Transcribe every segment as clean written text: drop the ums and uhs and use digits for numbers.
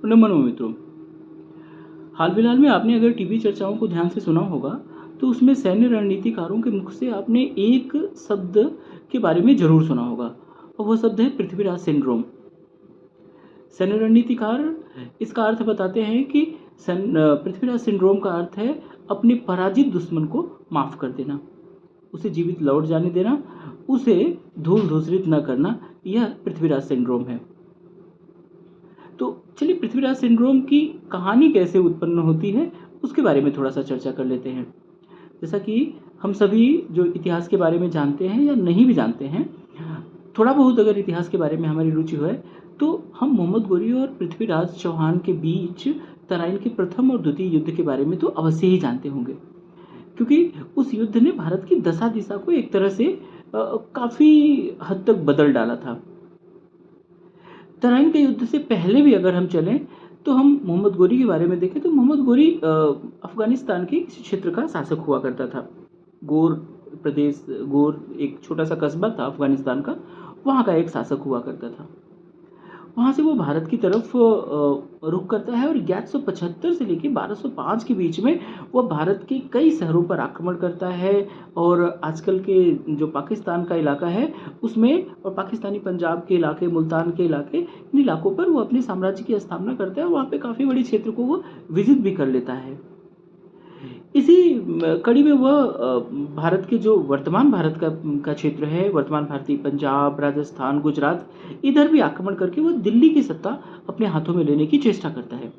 नमन मित्रों, हाल फिलहाल में आपने अगर टीवी चर्चाओं को ध्यान से सुना होगा तो उसमें सैन्य रणनीतिकारों के मुख से आपने एक शब्द के बारे में जरूर सुना होगा और वह शब्द है पृथ्वीराज सिंड्रोम। सैन्य रणनीतिकार इसका अर्थ बताते हैं कि पृथ्वीराज सिंड्रोम का अर्थ है अपने पराजित दुश्मन को माफ कर देना, उसे जीवित लौट जाने देना, उसे धूल धूसरित न करना। यह पृथ्वीराज सिंड्रोम है। तो चलिए पृथ्वीराज सिंड्रोम की कहानी कैसे उत्पन्न होती है उसके बारे में थोड़ा सा चर्चा कर लेते हैं। जैसा कि हम सभी जो इतिहास के बारे में जानते हैं या नहीं भी जानते हैं, थोड़ा बहुत अगर इतिहास के बारे में हमारी रुचि है तो हम मोहम्मद गोरी और पृथ्वीराज चौहान के बीच तराइन के प्रथम और द्वितीय युद्ध के बारे में तो अवश्य ही जानते होंगे, क्योंकि उस युद्ध ने भारत की दशा दिशा को एक तरह से काफ़ी हद तक बदल डाला था। तराइन के युद्ध से पहले भी अगर हम चलें तो हम मोहम्मद गोरी के बारे में देखें तो मोहम्मद गोरी अफगानिस्तान के किसी क्षेत्र का शासक हुआ करता था। गोर प्रदेश, गोर एक छोटा सा कस्बा था अफगानिस्तान का, वहाँ का एक शासक हुआ करता था। वहाँ से वो भारत की तरफ रुख करता है और 1175 से लेकर 1205 के बीच में वह भारत के कई शहरों पर आक्रमण करता है और आजकल के जो पाकिस्तान का इलाका है उसमें और पाकिस्तानी पंजाब के इलाके, मुल्तान के इलाके, इन इलाकों पर वो अपने साम्राज्य की स्थापना करता है और वहाँ पे काफ़ी बड़ी क्षेत्र को वो विजिट भी कर लेता है। इसी कड़ी में वह भारत के जो वर्तमान भारत का क्षेत्र है, वर्तमान भारतीय पंजाब, राजस्थान, गुजरात, इधर भी आक्रमण करके वह दिल्ली की सत्ता अपने हाथों में लेने की चेष्टा करता है।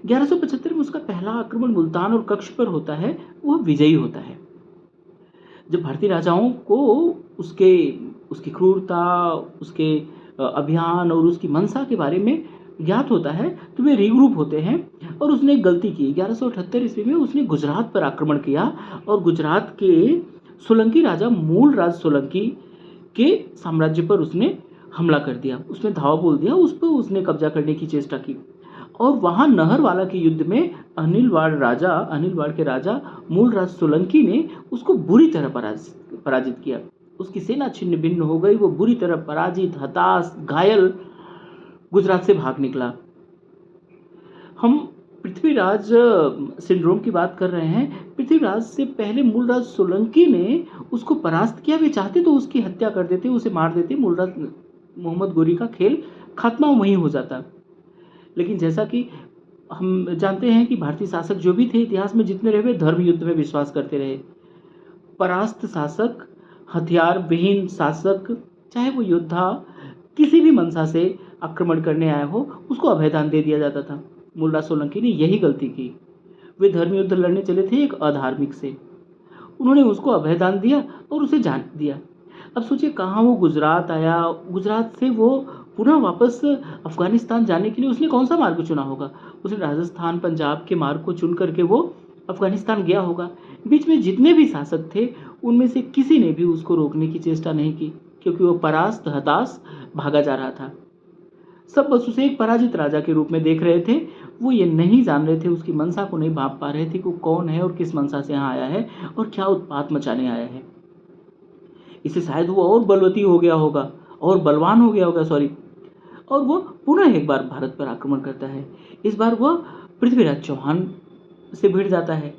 1175 में उसका पहला आक्रमण मुल्तान और कच्छ पर होता है, वह विजयी होता है। जब भारतीय राजाओं को उसके उसकी क्रूरता, उसके अभियान और उसकी मंशा के बारे में ज्ञात होता है तो वे रिग्रुप होते हैं और उसने एक गलती की। 1178 ईस्वी में उसने गुजरात पर आक्रमण किया और गुजरात के सोलंकी राजा मूलराज सोलंकी के साम्राज्य पर उसने हमला कर दिया, उसने धावा बोल दिया, उस पर उसने कब्जा करने की चेष्टा की और वहाँ नहरवाला के युद्ध में अनिलवाड़ के राजा मूलराज सोलंकी ने उसको बुरी तरह पराजित किया। उसकी सेना छिन्न भिन्न हो गई, वो बुरी तरह पराजित, हताश, घायल गुजरात से भाग निकला। हम पृथ्वीराज सिंड्रोम की बात कर रहे हैं। पृथ्वीराज से पहले मूलराज सोलंकी ने उसको परास्त किया। वे चाहते तो उसकी हत्या कर देते, उसे मार देते, मूलराज मोहम्मद गोरी का खेल खात्मा वहीं हो जाता। लेकिन जैसा कि हम जानते हैं कि भारतीय शासक जो भी थे इतिहास में जितने रहे, धर्म युद्ध में विश्वास करते रहे। परास्त शासक, हथियार विहीन शासक, चाहे वो योद्धा किसी भी मंशा से आक्रमण करने आया हो, उसको अभयदान दे दिया जाता था। मूलराज सोलंकी ने यही गलती की। वे धर्म युद्ध लड़ने चले थे एक अधार्मिक से, उन्होंने उसको अभयदान दिया और उसे जान दिया। अब सोचिए कहाँ वो गुजरात आया, गुजरात से वो पुनः वापस अफगानिस्तान जाने के लिए उसने कौन सा मार्ग चुना होगा? उसने राजस्थान, पंजाब के मार्ग को चुन करके वो अफगानिस्तान गया होगा। बीच में जितने भी शासक थे उनमें से किसी ने भी उसको रोकने की चेष्टा नहीं की, क्योंकि वो परास्त, हताश भागा जा रहा था। सब बस उसे एक पराजित राजा के रूप में देख रहे थे। वो ये नहीं जान रहे थे, उसकी मंशा को नहीं भांप पा रहे थे कि वो कौन है और किस मंशा से यहाँ आया है और क्या उत्पात मचाने आया है। इससे शायद वो और बलवती हो गया होगा और बलवान हो गया होगा, सॉरी, और वो पुनः एक बार भारत पर आक्रमण करता है। इस बार वह पृथ्वीराज चौहान से भिड़ जाता है।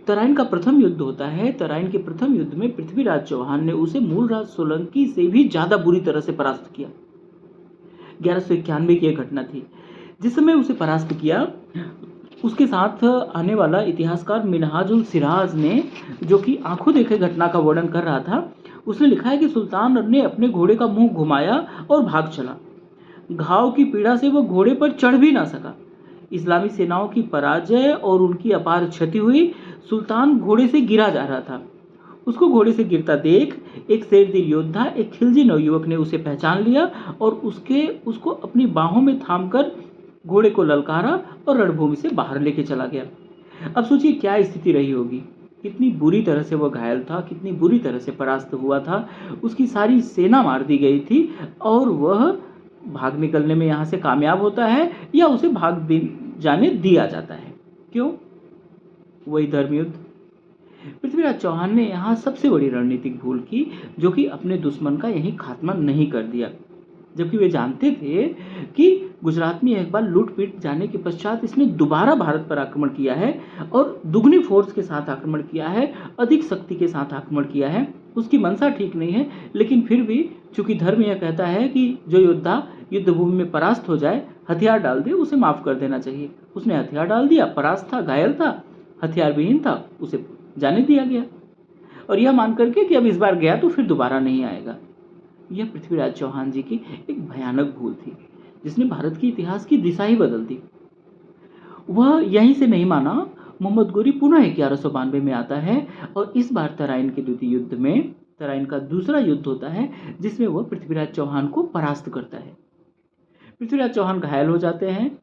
तराइन का प्रथम युद्ध होता है। तराइन के प्रथम युद्ध में पृथ्वीराज चौहान ने उसे मूलराज सोलंकी से भी ज्यादा बुरी तरह से परास्त किया। 1191 की एक घटना थी। जिस समय उसे परास्त किया, उसके साथ आने वाला इतिहासकार मिनहाजुल सिराज ने, जो कि आंखों देखे घटना का वर्णन कर रहा था, उसने लिखा है कि सुल्तान ने अपने घोड़े का मुंह घुमाया और भाग चला। घाव की पीड़ा से वह घोड़े पर चढ़ भी ना सका। इस्लामी सेनाओं की पराजय और उनकी अपार क्षति हुई। सुल्तान घोड़े से गिरा जा रहा था। उसको घोड़े से गिरता देख एक शेरदिल योद्धा, एक खिलजी नवयुवक ने उसे पहचान लिया और उसको अपनी बाहों में थामकर घोड़े को ललकारा और रणभूमि से बाहर लेके चला गया। अब सोचिए क्या स्थिति रही होगी, कितनी बुरी तरह से वह घायल था, कितनी बुरी तरह से परास्त हुआ था। उसकी सारी सेना मार दी गई थी और वह भाग निकलने में यहाँ से कामयाब होता है या उसे जाने दिया जाता है। क्यों? वही धर्म युद्ध। पृथ्वीराज चौहान ने यहाँ सबसे बड़ी रणनीतिक भूल की, जो कि अपने दुश्मन का यही खात्मा नहीं कर दिया। जबकि वे जानते थे कि गुजरात में एक बार लूट-पीट जाने के पश्चात इसने दोबारा भारत पर आक्रमण किया है और दुगनी फ़ोर्स के साथ आक्रमण किया है, अधिक शक्ति के साथ आक्रमण किया है। उसकी मंशा ठीक नहीं है, लेकिन फिर भी चूँकि धर्म यह कहता है कि जो योद्धा युद्ध भूमि में परास्त हो जाए, हथियार डाल दे, उसे माफ़ कर देना चाहिए। उसने हथियार डाल दिया, परास्त था, घायल था, हथियार विहीन था, उसे जाने दिया गया और यह मान कर के कि अब इस बार गया तो फिर दोबारा नहीं आएगा। यह पृथ्वीराज चौहान जी की एक भयानक भूल थी, जिसने भारत के इतिहास की दिशा ही बदल दी। वह यहीं से नहीं माना, मोहम्मद गोरी पुनः 1192 में आता है और इस बार तराइन के द्वितीय युद्ध में तराइन का दूसरा युद्ध होता है, जिसमें वह पृथ्वीराज चौहान को परास्त करता है। पृथ्वीराज चौहान घायल हो जाते हैं,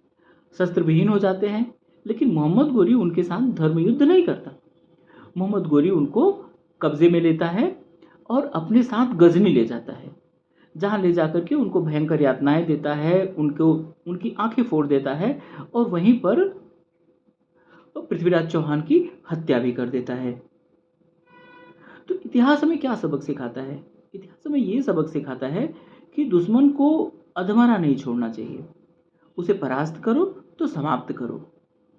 शस्त्र विहीन हो जाते हैं, लेकिन मोहम्मद गोरी उनके साथ धर्म युद्ध नहीं करता। मोहम्मद गोरी उनको कब्जे में लेता है और अपने साथ गजनी ले जाता है, जहाँ ले जाकर के उनको भयंकर यातनाएं देता है, उनको उनकी आंखें फोड़ देता है और वहीं पर पृथ्वीराज चौहान की हत्या भी कर देता है। तो इतिहास हमें क्या सबक सिखाता है? इतिहास हमें ये सबक सिखाता है कि दुश्मन को अधमरा नहीं छोड़ना चाहिए, उसे परास्त करो तो समाप्त करो,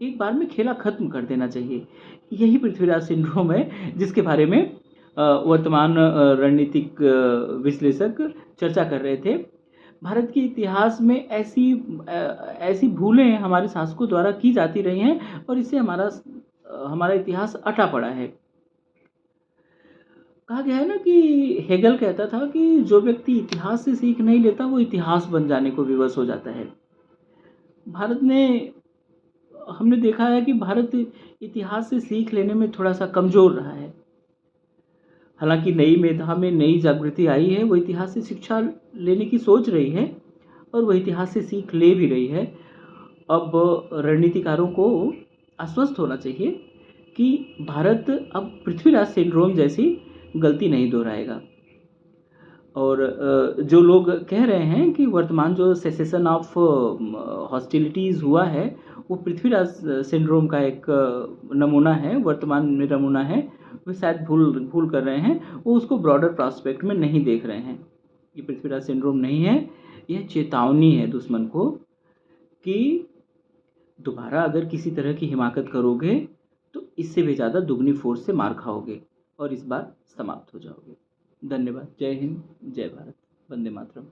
एक बार में खेला खत्म कर देना चाहिए। यही पृथ्वीराज सिंड्रोम है, जिसके बारे में वर्तमान रणनीतिक विश्लेषक चर्चा कर रहे थे। भारत के इतिहास में ऐसी भूलें हमारे शासकों द्वारा की जाती रही हैं और इससे हमारा इतिहास अटा पड़ा है। कहा गया है ना कि हेगल कहता था कि जो व्यक्ति इतिहास से सीख नहीं लेता वो इतिहास बन जाने को विवश हो जाता है। भारत ने हमने देखा है कि भारत इतिहास से सीख लेने में थोड़ा-सा कमज़ोर रहा है। हालाँकि नई मेधा में नई जागृति आई है, वो इतिहास से शिक्षा लेने की सोच रही है और वो इतिहास से सीख ले भी रही है। अब रणनीतिकारों को आश्वस्त होना चाहिए कि भारत अब पृथ्वीराज सिंड्रोम जैसी गलती नहीं दोहराएगा। और जो लोग कह रहे हैं कि वर्तमान जो सेसेशन ऑफ हॉस्टिलिटीज़ हुआ है, वो पृथ्वीराज सिंड्रोम का एक नमूना है, वर्तमान में नमूना है, वे शायद भूल कर रहे हैं। वो उसको ब्रॉडर प्रॉस्पेक्ट में नहीं देख रहे हैं। ये पृथ्वीराज सिंड्रोम नहीं है, यह चेतावनी है दुश्मन को कि दोबारा अगर किसी तरह की हिमाकत करोगे, तो इससे भी ज़्यादा दुगनी फ़ोर्स से मार खाओगे और इस बार समाप्त हो जाओगे। धन्यवाद। जय हिंद, जय भारत, वंदे मातरम।